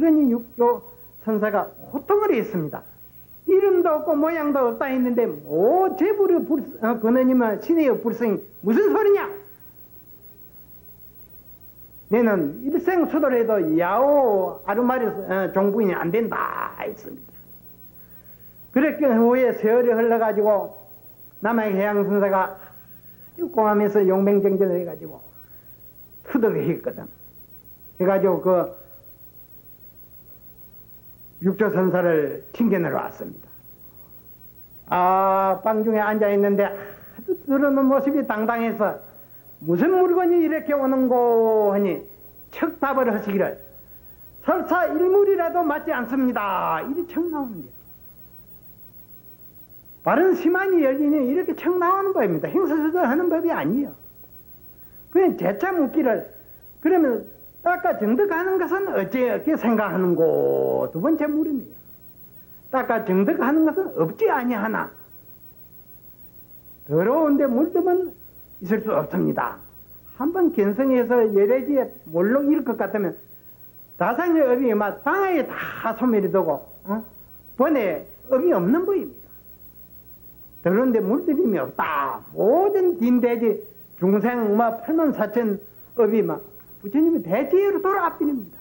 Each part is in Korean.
그러니 육조 선사가 호통을 했습니다. 이름도 없고 모양도 없다 했는데 뭐 제불의 근원이면 신의 불성이 무슨 소리냐? 너는 일생 수도래도 야오 아르마리 종부인이 안 된다 했습니다. 그렇게 후에 세월이 흘러가지고 남의 해양선사가 공하면서 용맹정전을 해가지고 투덕을 했거든. 해가지고 그 육조선사를 튕겨내러 왔습니다. 방중에 앉아있는데 아주 드러는 모습이 당당해서 무슨 물건이 이렇게 오는고 하니 척답을 하시기를 설사 일물이라도 맞지 않습니다. 이리 척 나오는 게 바른 시만이 열리니 이렇게 척 나오는 법입니다. 행사수도하는 법이 아니에요. 그냥 재차 묻기를 그러면 닦아 정득하는 것은 어찌 생각하는고? 두 번째 물음이에요. 닦아 정득하는 것은 없지 아니하나? 더러운데 물들면 있을 수 없습니다. 한번 견성해서 열애지에 몰록 잃을 것 같으면 다상의 업이 막 방아에 다 소멸이 되고 번에 업이 없는 법입니다. 더러운데 물들임이 없다. 모든 딘대지 중생 84,000 업이 막 부처님이 대지혜로 돌아압니다.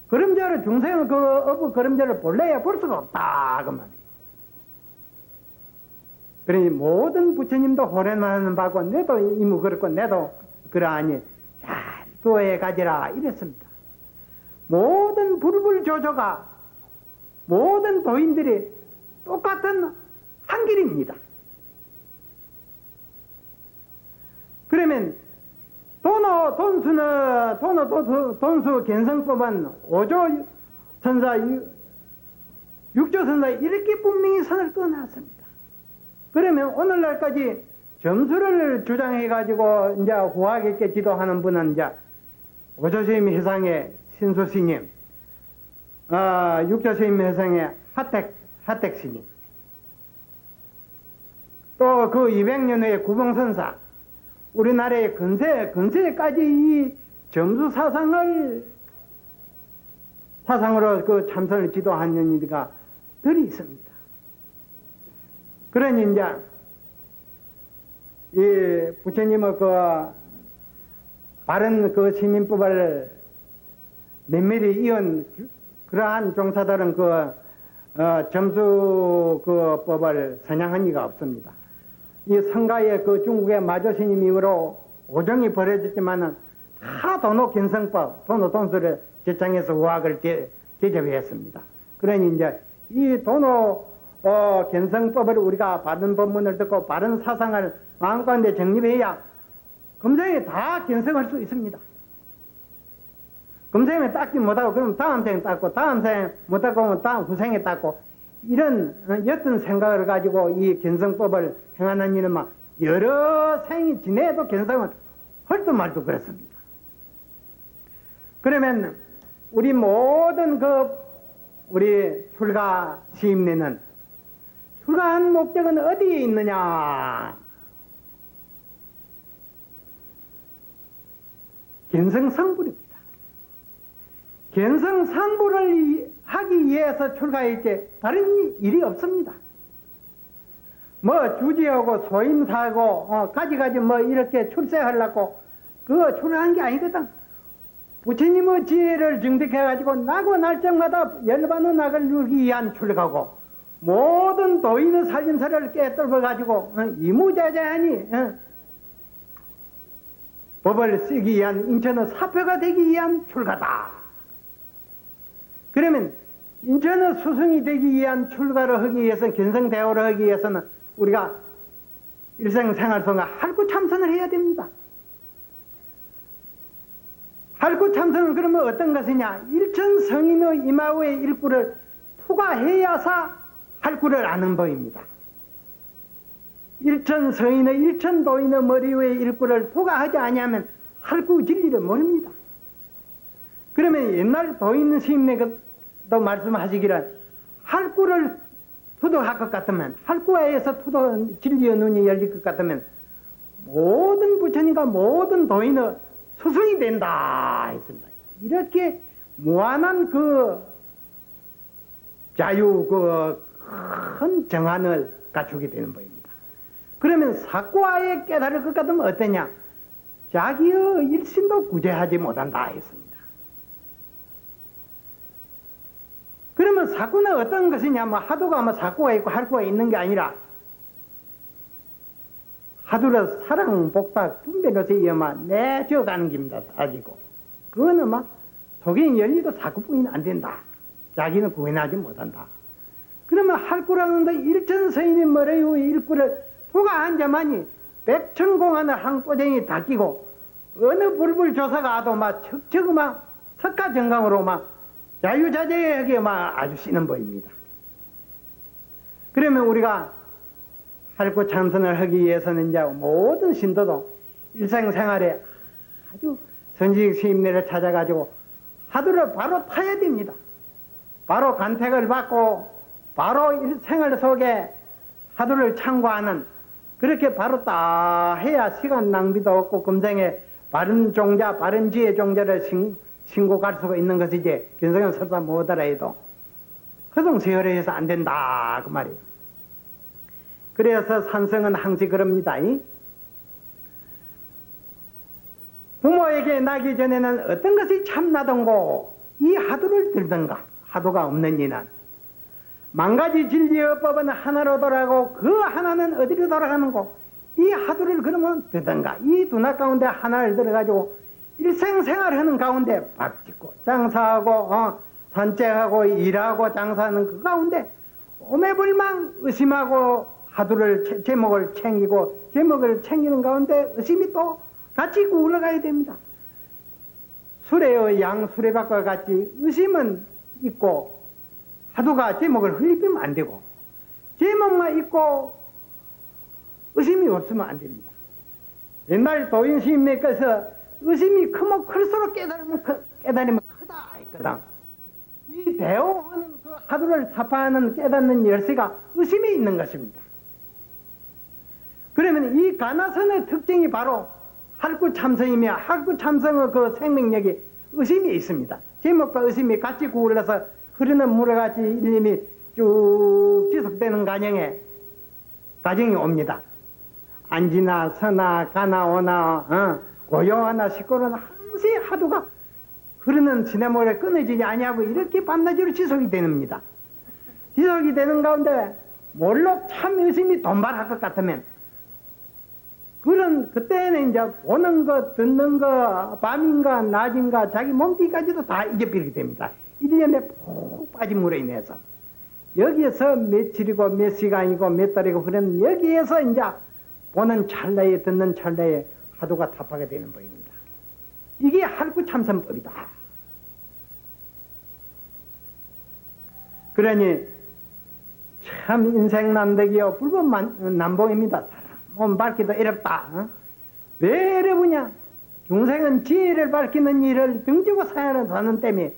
그림자를 중생은 그 업의 그림자를 볼래야 볼 수가 없다 그 말이에요. 그러니 모든 부처님도 호련하는 바고 내도 이무 그렇고 내도 그러하니 잘 도해 가지라 이랬습니다. 모든 불불조조가 모든 도인들이 똑같은 한 길입니다. 그러면 돈수 견성법은 5조 선사, 6조 선사 이렇게 분명히 선을 끊어놨습니다. 그러면 오늘날까지 점수를 주장해가지고 이제 후하게 지도하는 분은 이제 5조 스님 회상의 신수 스님, 6조 스님 회상의 하택 스님, 또 그 200년 후에 구봉선사, 우리나라의 근세까지 이 점수 사상으로 그 참선을 지도하는 이가 들이 있습니다. 그러니 이제 이 부처님의 그 바른 그 시민법을 면밀히 이은 그러한 종사들은 그 점수 그 법을 선양한 이가 없습니다. 이 성가의 그 중국의 마조 스님 이후로 오정이 벌어졌지만은 다 도노 견성법, 돈수를 제창해서 의학을 대접했습니다. 그러니 이제 이 도노 견성법을 우리가 바른 법문을 듣고 바른 사상을 마음가운데 정립해야 금생에 다 견성할 수 있습니다. 금생에 닦지 못하고 그럼 다음 생 닦고 다음 생 못닦고 다음 후생에 닦고 이런 옅은 생각을 가지고 이 견성법을 행하는 이는 막 여러 생이 지내도 견성을 헐도 말도 그렇습니다. 그러면 우리 모든 우리 출가 시임내는 출가한 목적은 어디에 있느냐? 견성성불입니다. 견성성불을 하기 위해서 출가했지 다른 일이 없습니다. 뭐 주지하고 소임사하고 가지가지 뭐 이렇게 출세하려고 그거 출가한 게 아니거든. 부처님의 지혜를 증득해가지고 나고 날짜마다 열반의 낙을 누르기 위한 출가고 모든 도인의 살림살이를 깨뜨려가지고 이무자자하니 법을 쓰기 위한 인천의 사표가 되기 위한 출가다. 그러면 인천의 수승이 되기 위한 출가를 하기 위해서는 견성대오를 하기 위해서는 우리가 일생생활 속에 할구 참선을 해야 됩니다. 할구 참선은 그러면 어떤 것이냐? 일천성인의 이마의 일구를 투과해야사 할구를 아는 법입니다. 일천성인의 일천도인의 머리 위에 일구를 투과하지 아니하면 할구 진리를 모릅니다. 그러면 옛날 도인 스님네도 말씀하시기를 할구를 투도할 것 같으면 할구에서 투도 진리의 눈이 열릴 것 같으면 모든 부처님과 모든 도인의 스승이 된다 했습니다. 이렇게 무한한 그 자유 그 큰 정한을 갖추게 되는 법입니다. 그러면 사과에 깨달을 것 같으면 어떠냐? 자기의 일심도 구제하지 못한다 했습니다. 그러면 사구는 어떤 것이냐? 뭐 하도가 뭐 사구가 있고 할구가 있는 게 아니라 하도를 사랑, 복탁, 분별로서 이어만 내줘가는 겁니다. 따지고 그거는 막 속인 열리도 사구뿐이 안 된다. 자기는 구현하지 못한다. 그러면 할구라는데 일천서인이 뭐래요? 일구를 도가 앉아만이 백천공안을 항꼬쟁이 닦이고 어느 불불 조사가 와도 막 척척 막 석가정강으로 막 자유자재하게 막 아주 쓰는 법입니다. 그러면 우리가 할구 참선을 하기 위해서는 이제 모든 신도도 일생생활에 아주 선지식 스님네를 찾아가지고 하도를 바로 타야 됩니다. 바로 간택을 받고 바로 생활 속에 하도를 참고하는 그렇게 바로 딱 해야 시간 낭비도 없고 금생에 바른 종자, 바른 지혜 종자를 신고갈 수가 있는 것이지 견성은 설사 못하라 해도 허송세월에 해서 안 된다 그 말이에요. 그래서 산성은 항시 그럽니다. 부모에게 나기 전에는 어떤 것이 참나던고 이 하도를 들던가 하도가 없는 이는 만가지 진리의법은 하나로 돌아가고 그 하나는 어디로 돌아가는고 이 하도를 그러면 듣던가 이 두나 가운데 하나를 들어가지고 일생생활하는 가운데 밥 짓고 장사하고 산책하고 일하고 장사하는 그 가운데 오매불망 의심하고 하도를 제목을 챙기고 제목을 챙기는 가운데 의심이 또 같이 굴러가야 됩니다. 수레의 양 수레바퀴와 같이 의심은 있고 하도가 제목을 흘리면 안 되고 제목만 있고 의심이 없으면 안 됩니다. 옛날 도인 스님네께서 의심이 크면 클수록 깨달으면 크다 했거든. 이 대오하는 그 하도를 타파하는 깨닫는 열쇠가 의심이 있는 것입니다. 그러면 이 가나선의 특징이 바로 할구참성이며 할구참성의 그 생명력이 의심이 있습니다. 제목과 의심이 같이 구울러서 흐르는 물과 같이 일림이 쭉 지속되는 과정이 옵니다. 안지나 서나 가나 오나 고요하나 시끄러나 항시 하도가 흐르는 시냇물에 끊어지지 아니하고 이렇게 밤낮으로 지속이 됩니다. 지속이 되는 가운데 몰록 참 의심이 돈발할 것 같으면 그때는 이제 보는 거 듣는 거 밤인가 낮인가 자기 몸띠까지도 다 잊어버리게 됩니다. 1년에 푹 빠진 물에 인해서 여기에서 며칠이고 몇 시간이고 몇 달이고 그러면 여기에서 이제 보는 찰나에 듣는 찰나에 하도가 타파가 되는 법입니다. 이게 할구참선법이다. 그러니 참 인생난득이요 불법난봉입니다. 몸 밝기도 어렵다. 왜 어려우냐? 중생은 지혜를 밝히는 일을 등지고 사는 때문에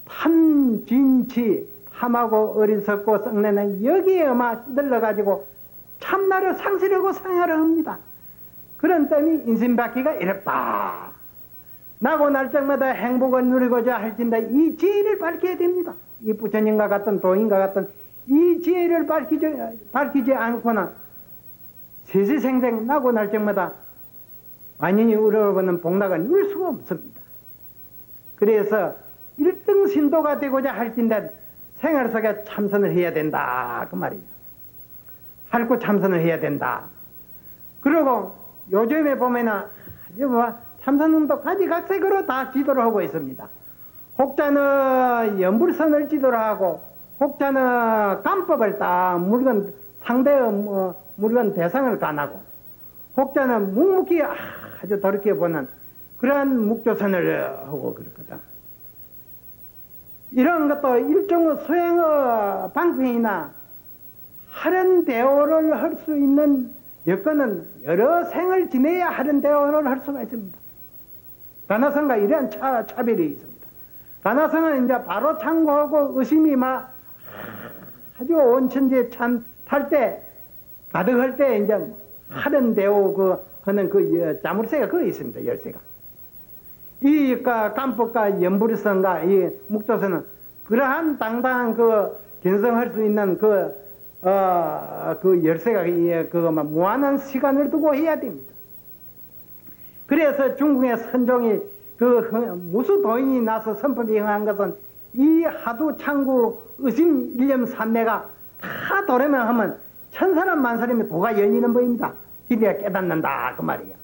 탐, 진치, 탐하고 어리석고 썩내는 여기에만 찌들러가지고 참나를 상실하고 생활을 합니다. 그런 때문에 인생 받기가 어렵다. 나고 날 적마다 행복을 누리고자 할진데 이 지혜를 밝혀야 됩니다. 이 부처님과 같은 도인과 같은 이 지혜를 밝히지 않고는 세세생생 나고 날 적마다 완연히 우러러보는 복락을 누릴 수가 없습니다. 그래서 1등 신도가 되고자 할진데 생활 속에 참선을 해야 된다 그 말이에요. 할구 참선을 해야 된다. 그리고 요즘에 보면은 참선운동 가지각색으로 다 지도를 하고 있습니다. 혹자는 연불선을 지도를 하고 혹자는 간법을 딱 물건 상대의 물건 대상을 간하고 혹자는 묵묵히 아주 더럽게 보는 그러한 묵조선을 하고 그렇거든. 이런 것도 일종의 소행의 방편이나 하른 대오를 할 수 있는 여건은 여러 생을 지내야 하른 대오를 할 수가 있습니다. 가나성과 이러한 차별이 있습니다. 가나성은 이제 바로 참고하고 의심이 막 아주 온천지에 탈 때, 가득할 때 이제 하른 대오 하는 그 자물쇠가 거기 있습니다. 열쇠가. 이 깜법과 연불성과 이 묵조선은 그러한 당당한 그 견성할 수 있는 그 열쇠가 무한한 시간을 두고 해야 됩니다. 그래서 중국의 선종이 무수 도인이 나서 선법이 행한 것은 이 하두 창구 의심 일념 삼매가 다 도래만 하면 천사람 만사람이 도가 열리는 법입니다. 이래야 깨닫는다 그 말이야.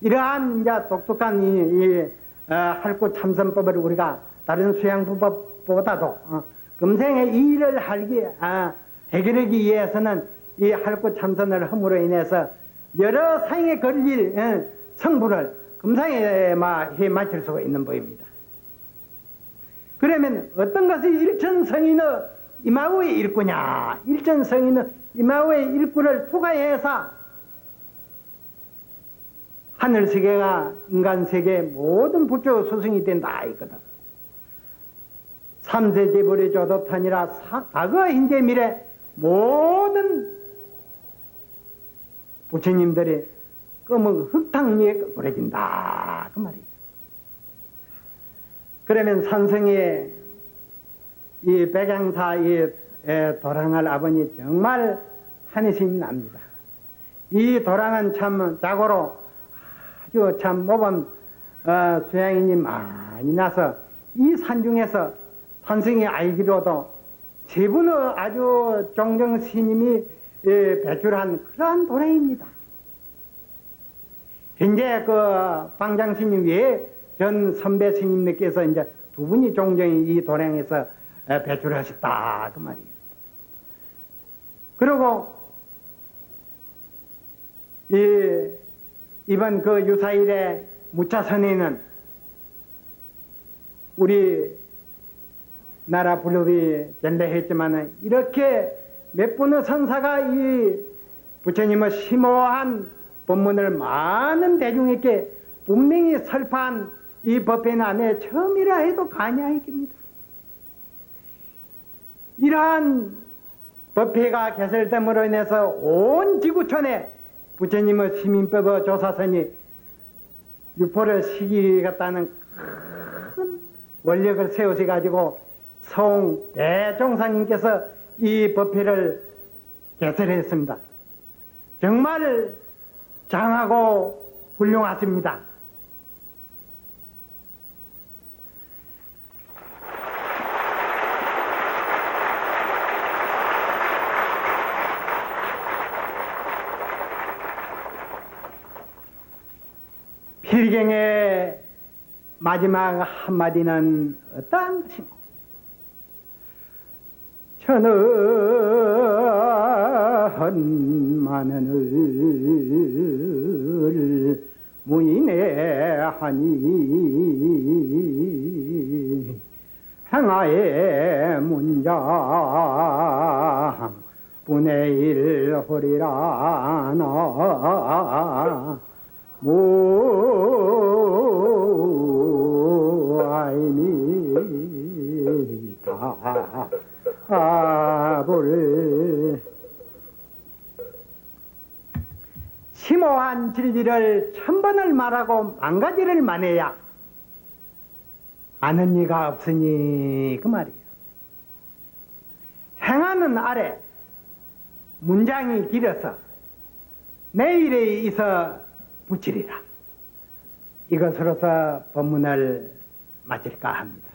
이러한 이제 독특한 할구 참선법을 우리가 다른 수양법보다도 금생의 이 일을 해결하기 위해서는 이 할구 참선을 함으로 인해서 여러 상에 걸릴 성부를 금상에 해 마칠 수가 있는 법입니다. 그러면 어떤 것이 일천성인의 이마우의 일구냐? 일천성인의 이마우의 일구를 투과해서 하늘세계가 인간세계 모든 부처 수승이 된다 있거든. 삼세제불의 조도탄이라 과거 현재 미래 모든 부처님들이 검은 흙탕 위에 끄그러진다 그 말이에요. 그러면 산성의 이 백양사 도랑할 아버님 정말 한이심이 납니다. 이 도랑은 참 자고로 아주 참 모범 수양인이 많이 나서 이 산중에서 산성이 알기로도 세 분의 아주 종정 스님이 배출한 그러한 도량입니다. 현재 그 방장 스님 외에 전 선배 스님들께서 이제 두 분이 종정이 이 도량에서 배출하셨다 그 말이에요. 그리고 이번 그 유사일에 무차선에는 우리 나라 불법이 전례했지만 이렇게 몇 분의 선사가 이 부처님의 심오한 법문을 많은 대중에게 분명히 설파한 이 법회남에 처음이라 해도 과언이깁니다. 이러한 법회가 개설됨으로 인해서 온 지구촌에 부처님의 시민법의 조사선이 유포를 시키겠다는 큰 원력을 세우셔가지고 성 대종사님께서 이 법회를 개설했습니다. 정말 장하고 훌륭하십니다. 필경의 마지막 한마디는 어떠한 것인가? 천은 만연을 무인해하니 행하의 문장 분의 일허리라 나 무아이니다 아볼 심오한 진리를 천번을 말하고 만가지를 만해야 아는 이가 없으니 그 말이에요. 행하는 아래 문장이 길어서 내일에 있어 붙이리라. 이것으로서 법문을 마칠까 합니다.